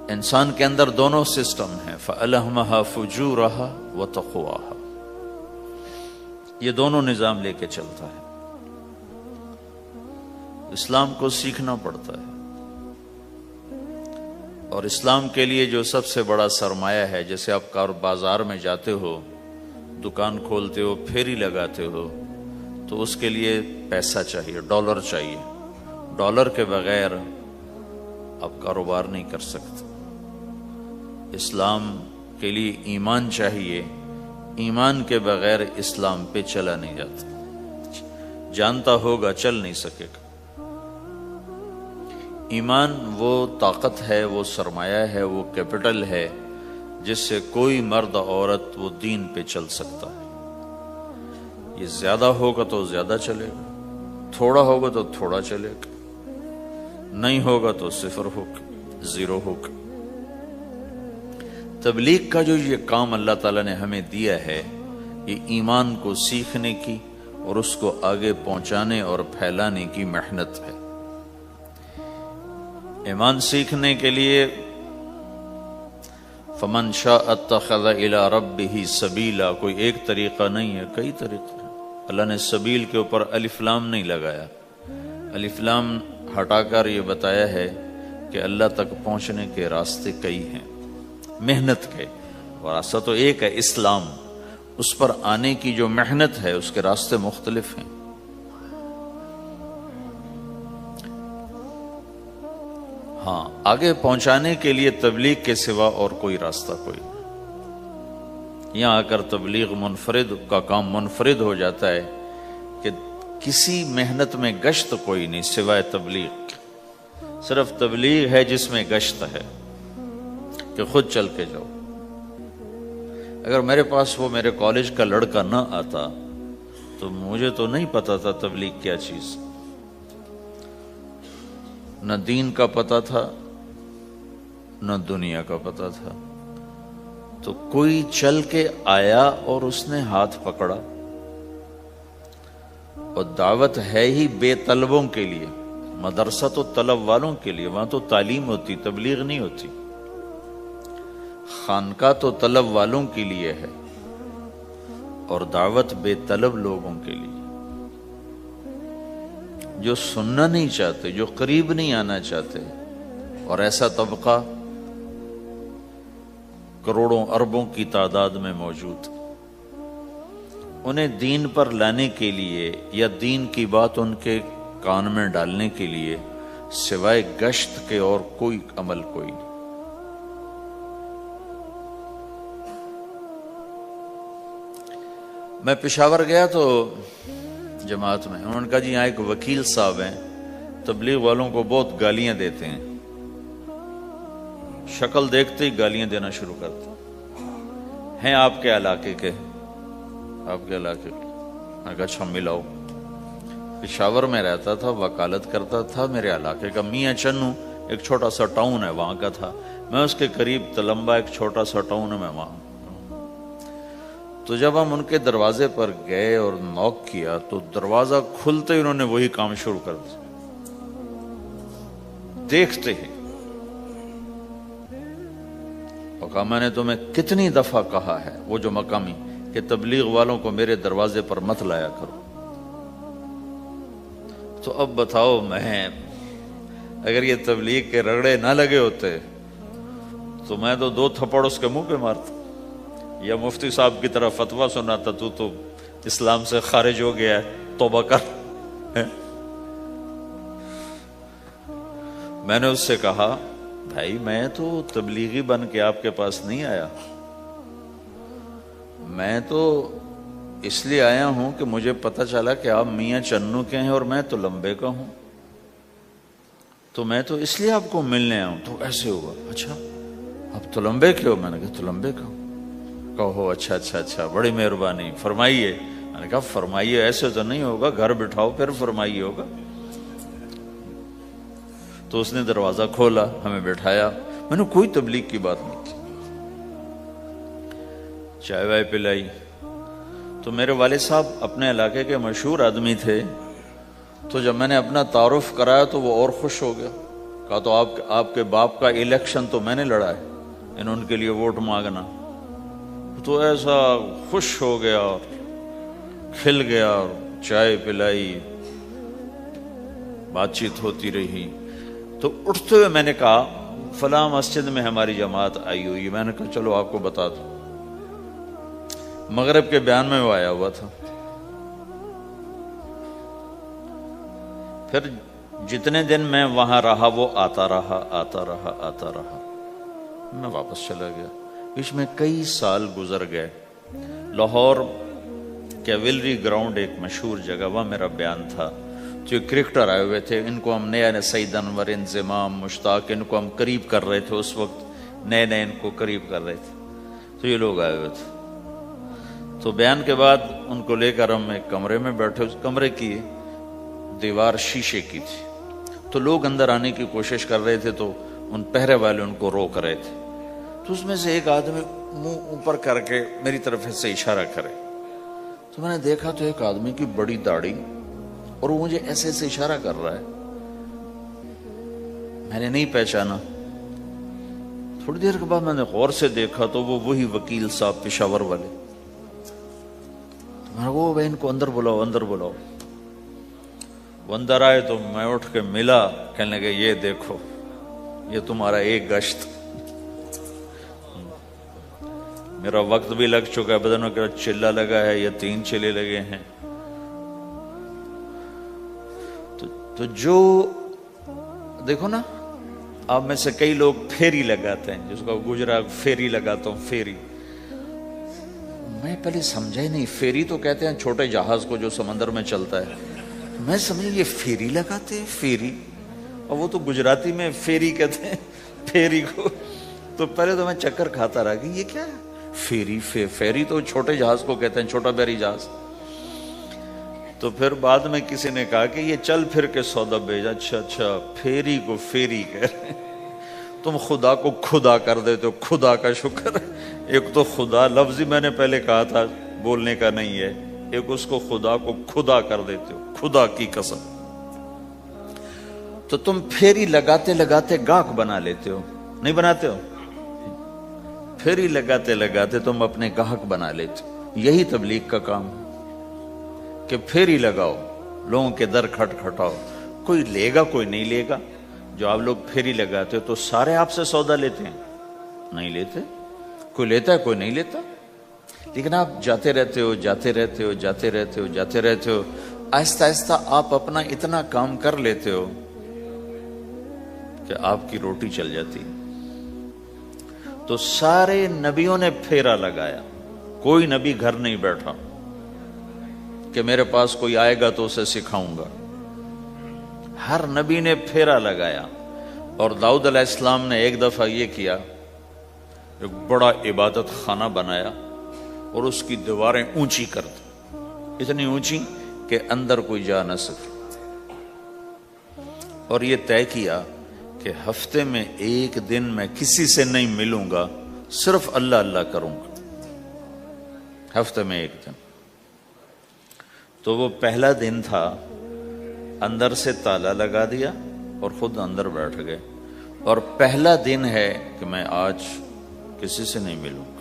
انسان کے اندر دونوں سسٹم ہیں، فَأَلْهَمَهَا فُجُورَهَا وَتَقْوَاهَا، یہ دونوں نظام لے کے چلتا ہے۔ اسلام کو سیکھنا پڑتا ہے، اور اسلام کے لیے جو سب سے بڑا سرمایہ ہے، جیسے آپ بازار میں جاتے ہو، دکان کھولتے ہو، پھیری لگاتے ہو، تو اس کے لیے پیسہ چاہیے، ڈالر چاہیے۔ ڈالر کے بغیر آپ کاروبار نہیں کر سکتے۔ اسلام کے لیے ایمان چاہیے، ایمان کے بغیر اسلام پہ چلا نہیں جاتا، جانتا ہوگا چل نہیں سکے گا۔ ایمان وہ طاقت ہے، وہ سرمایہ ہے، وہ کیپٹل ہے جس سے کوئی مرد عورت وہ دین پہ چل سکتا ہے۔ یہ زیادہ ہوگا تو زیادہ چلے گا، تھوڑا ہوگا تو تھوڑا چلے گا، نہیں ہوگا تو صفر ہوگا، زیرو ہوگا۔ تبلیغ کا جو یہ کام اللہ تعالیٰ نے ہمیں دیا ہے، یہ ایمان کو سیکھنے کی اور اس کو آگے پہنچانے اور پھیلانے کی محنت ہے۔ ایمان سیکھنے کے لیے فمن شاء اتخذ الی ربہ سبیلا، کوئی ایک طریقہ نہیں ہے، کئی طریقے ہیں۔ اللہ نے سبیل کے اوپر الف لام نہیں لگایا، الف لام ہٹا کر یہ بتایا ہے کہ اللہ تک پہنچنے کے راستے کئی ہیں، محنت کے۔ راستہ تو ایک ہے اسلام، اس پر آنے کی جو محنت ہے اس کے راستے مختلف ہیں۔ ہاں، آگے پہنچانے کے لیے تبلیغ کے سوا اور کوئی راستہ کوئی نہیں۔ یہاں آ کر تبلیغ منفرد کا کام منفرد ہو جاتا ہے کہ کسی محنت میں گشت کوئی نہیں سوائے تبلیغ۔ صرف تبلیغ ہے جس میں گشت ہے کہ خود چل کے جاؤ۔ اگر میرے پاس وہ میرے کالج کا لڑکا نہ آتا تو مجھے تو نہیں پتا تھا تبلیغ کیا چیز، نہ دین کا پتہ تھا نہ دنیا کا پتہ تھا۔ تو کوئی چل کے آیا اور اس نے ہاتھ پکڑا، اور دعوت ہے ہی بے طلبوں کے لیے، مدرسہ تو طلب والوں کے لیے، وہاں تو تعلیم ہوتی، تبلیغ نہیں ہوتی۔ خانقاہ تو طلب والوں کے لیے ہے، اور دعوت بے طلب لوگوں کے لیے، جو سننا نہیں چاہتے، جو قریب نہیں آنا چاہتے۔ اور ایسا طبقہ کروڑوں اربوں کی تعداد میں موجود، انہیں دین پر لانے کے لیے یا دین کی بات ان کے کان میں ڈالنے کے لیے سوائے گشت کے اور کوئی عمل کوئی نہیں۔ میں پشاور گیا تو جماعت میں انہوں نے کہا جی یہاں ایک وکیل صاحب ہیں، تبلیغ والوں کو بہت گالیاں دیتے ہیں، شکل دیکھتے ہی گالیاں دینا شروع کرتے ہیں۔ آپ کے علاقے کے؟ آپ کے علاقے کے؟ میں کہا اچھا ملاؤ۔ پشاور میں رہتا تھا، وکالت کرتا تھا، میرے علاقے کا میاں چنو ایک چھوٹا سا ٹاؤن ہے وہاں کا تھا، میں اس کے قریب تلمبا ایک چھوٹا سا ٹاؤن ہے میں وہاں۔ تو جب ہم ان کے دروازے پر گئے اور نوک کیا تو دروازہ کھلتے ہی انہوں نے وہی کام شروع کر دیا، دیکھتے ہی۔ اور کہا میں نے تمہیں کتنی دفعہ کہا ہے، وہ جو مقامی، کہ تبلیغ والوں کو میرے دروازے پر مت لایا کرو۔ تو اب بتاؤ، میں اگر یہ تبلیغ کے رگڑے نہ لگے ہوتے تو میں تو 2 تھپڑ اس کے منہ پہ مارتا، یا مفتی صاحب کی طرف فتویٰ سناتا، تو اسلام سے خارج ہو گیا ہے، توبہ کر۔ میں نے اس سے کہا بھائی میں تو تبلیغی بن کے آپ کے پاس نہیں آیا، میں تو اس لیے آیا ہوں کہ مجھے پتہ چلا کہ آپ میاں چنو کے ہیں اور میں تو لمبے کا ہوں، تو میں تو اس لیے آپ کو ملنے آیا ہوں۔ تو ایسے ہوا، اچھا آپ تو لمبے کے ہو؟ میں نے کہا تو لمبے کا ہوں۔ کہو اچھا اچھا اچھا، بڑی مہربانی، فرمائیے۔ میں نے کہا فرمائیے ایسے تو نہیں ہوگا، گھر بٹھاؤ پھر فرمائیے ہوگا۔ تو اس نے دروازہ کھولا، ہمیں بٹھایا، میں نے کوئی تبلیغ کی بات نہیں کی، چائے وائے پلائی۔ تو میرے والد صاحب اپنے علاقے کے مشہور آدمی تھے، تو جب میں نے اپنا تعارف کرایا تو وہ اور خوش ہو گیا کہا تو آپ کے باپ کا الیکشن تو میں نے لڑا ہے، ان کے لیے ووٹ مانگنا۔ تو ایسا خوش ہو گیا اور کھل گیا اور چائے پلائی، بات چیت ہوتی رہی۔ تو اٹھتے ہوئے میں نے کہا فلاں مسجد میں ہماری جماعت آئی ہوئی ہے۔ میں نے کہا چلو آپ کو بتا دوں، مغرب کے بیان میں وہ آیا ہوا تھا۔ پھر جتنے دن میں وہاں رہا وہ آتا رہا، میں واپس چلا گیا۔ اس میں کئی سال گزر گئے۔ لاہور کیولری گراؤنڈ ایک مشہور جگہ، وہاں میرا بیان تھا۔ جو کرکٹر آئے ہوئے تھے، ان کو ہم نئے سعید انور، انضمام، مشتاق، ان کو ہم قریب کر رہے تھے، اس وقت نئے ان کو قریب کر رہے تھے۔ تو یہ لوگ آئے ہوئے تھے۔ تو بیان کے بعد ان کو لے کر ہم ایک کمرے میں بیٹھے۔ اس کمرے کی دیوار شیشے کی تھی، تو لوگ اندر آنے کی کوشش کر رہے تھے، تو ان پہرے والے ان کو روک رہے تھے۔ تو اس میں سے ایک آدمی منہ اوپر کر کے میری طرف سے اشارہ کرے، تو میں نے دیکھا تو ایک آدمی کی بڑی داڑھی، اور وہ مجھے ایسے اشارہ کر رہا ہے۔ میں نے نہیں پہچانا۔ تھوڑی دیر کے بعد میں نے غور سے دیکھا تو وہ وہی وکیل صاحب پشاور والے۔ تو میں نے کہا بھائی ان کو اندر بلاؤ، اندر بلاؤ۔ وہ اندر آئے تو میں اٹھ کے ملا، کہنے لگے یہ دیکھو، یہ تمہارا ایک گشت، میرا وقت بھی لگ چکا ہے، بدنوں کا چلہ لگا ہے، یہ 3 چلے لگے ہیں۔ تو جو دیکھو نا، آپ میں سے کئی لوگ پھیری لگاتے ہیں، جس کو گجرا پھیری لگاتا ہوں، پھیری۔ میں پہلے سمجھا ہی نہیں، پھیری تو کہتے ہیں چھوٹے جہاز کو جو سمندر میں چلتا ہے۔ میں سمجھا یہ پھیری لگاتے ہیں، پھیری، اور وہ تو گجراتی میں پھیری کہتے ہیں پھیری کو۔ تو پہلے تو میں چکر کھاتا رہا کہ یہ کیا ہے پھیری، پھیری تو چھوٹے جہاز کو کہتے ہیں، چھوٹا بحری جہاز۔ تو پھر بعد میں کسی نے کہا کہ یہ چل پھر کے سودا بھیجا۔ اچھا، پھیری کو پھیری کہہ رہے ہیں، تم خدا کو خدا کر دیتے ہو، خدا کا شکر ہے۔ ایک تو خدا لفظ ہی میں نے پہلے کہا تھا، بولنے کا نہیں ہے، ایک اس کو خدا کو خدا کر دیتے ہو، خدا کی قسم۔ تو تم پھیری لگاتے لگاتے گاہک بنا لیتے ہو، نہیں بناتے ہو؟ پھیری لگاتے لگاتے تم اپنے گاہک بنا لیتے ہو۔ یہی تبلیغ کا کام ہے کہ پھیری لگاؤ، لوگوں کے در کھٹکھٹاؤ، کوئی لے گا کوئی نہیں لے گا۔ جو آپ لوگ پھیری لگاتے ہو تو سارے آپ سے سودا لیتے ہیں؟ نہیں لیتے، کوئی لیتا ہے کوئی نہیں لیتا، لیکن آپ جاتے رہتے ہو، جاتے رہتے ہو، جاتے رہتے ہو، جاتے رہتے ہو، آہستہ آہستہ آپ اپنا اتنا کام کر لیتے ہو کہ آپ کی روٹی چل جاتی۔ تو سارے نبیوں نے پھیرا لگایا، کوئی نبی گھر نہیں بیٹھا کہ میرے پاس کوئی آئے گا تو اسے سکھاؤں گا۔ ہر نبی نے پھیرا لگایا۔ اور داؤد علیہ السلام نے ایک دفعہ یہ کیا، ایک بڑا عبادت خانہ بنایا اور اس کی دیواریں اونچی کر دی، اتنی اونچی کہ اندر کوئی جا نہ سکے، اور یہ طے کیا کہ ہفتے میں ایک دن میں کسی سے نہیں ملوں گا، صرف اللہ اللہ کروں گا، ہفتے میں ایک دن۔ تو وہ پہلا دن تھا، اندر سے تالا لگا دیا اور خود اندر بیٹھ گئے، اور پہلا دن ہے کہ میں آج کسی سے نہیں ملوں گا۔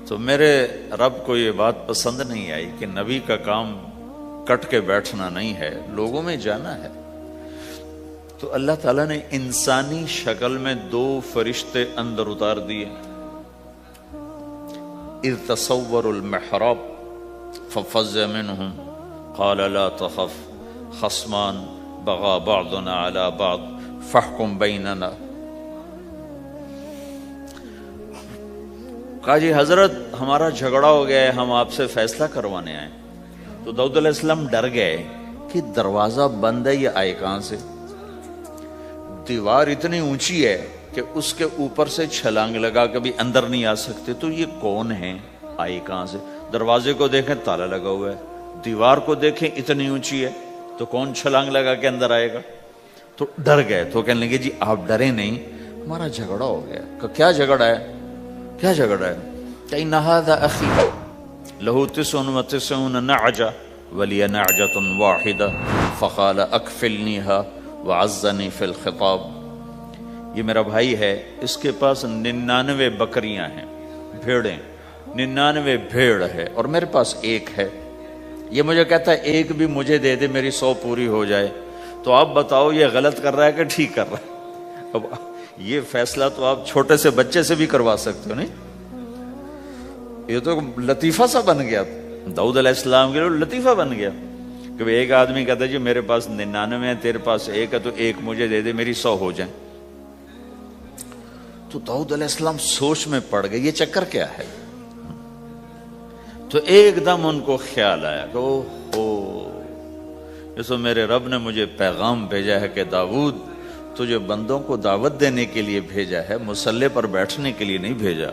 تو میرے رب کو یہ بات پسند نہیں آئی کہ نبی کا کام کٹ کے بیٹھنا نہیں ہے، لوگوں میں جانا ہے۔ تو اللہ تعالیٰ نے انسانی شکل میں 2 فرشتے اندر اتار دیے۔ اذ تصور المحراب ففزع منهم قال لا تخف خصمان بغى بعضنا على بعض فاحكم بيننا۔ کہا جی حضرت ہمارا جھگڑا ہو گیا ہے، ہم آپ سے فیصلہ کروانے آئے۔ تو داؤد علیہ السلام ڈر گئے کہ دروازہ بند ہے، یہ آئے کہاں سے؟ دیوار اتنی اونچی ہے کہ اس کے اوپر سے چھلانگ لگا کبھی اندر نہیں آ سکتے، تو یہ کون ہے، آئے کہاں سے؟ دروازے کو دیکھیں تالا لگا ہوا ہے، دیوار کو دیکھیں اتنی اونچی ہے، تو کون چھلانگ لگا کے اندر آئے گا؟ تو ڈر گئے۔ تو کہنے لگے جی آپ ڈرے نہیں، ہمارا جھگڑا ہو گیا۔ کہ کیا جھگڑا ہے؟ کیا جھگڑا ہے؟ کہ ان ھذا اخی لہ 99 نعجہ ولی نعجۃ واحدہ فقال اکفلنیھا وعزنی فی الخطاب. یہ میرا بھائی ہے، اس کے پاس 99 بکریاں ہیں، بھیڑیں، 99 بھیڑ ہے، اور میرے پاس ایک ہے. یہ مجھے کہتا ہے ایک بھی مجھے دے دے، میری 100 پوری ہو جائے. تو آپ بتاؤ یہ غلط کر رہا ہے کہ ٹھیک کر رہا ہے؟ اب یہ فیصلہ تو آپ چھوٹے سے بچے سے بھی کروا سکتے ہو، نہیں؟ یہ تو لطیفہ سا بن گیا، داؤد علیہ السلام کے لیے لطیفہ بن گیا کہ ایک آدمی کہتا ہے جی میرے پاس 99 ہے، تیرے پاس ایک ہے، تو ایک مجھے دے دے، میری 100 ہو جائیں. تو داؤد علیہ السلام سوچ میں پڑ گئے یہ چکر کیا ہے. تو ایک دم ان کو خیال آیا کہ یہ تو میرے رب نے مجھے پیغام بھیجا ہے کہ داؤد تجھے بندوں کو دعوت دینے کے لیے بھیجا ہے، مصلی پر بیٹھنے کے لیے نہیں بھیجا.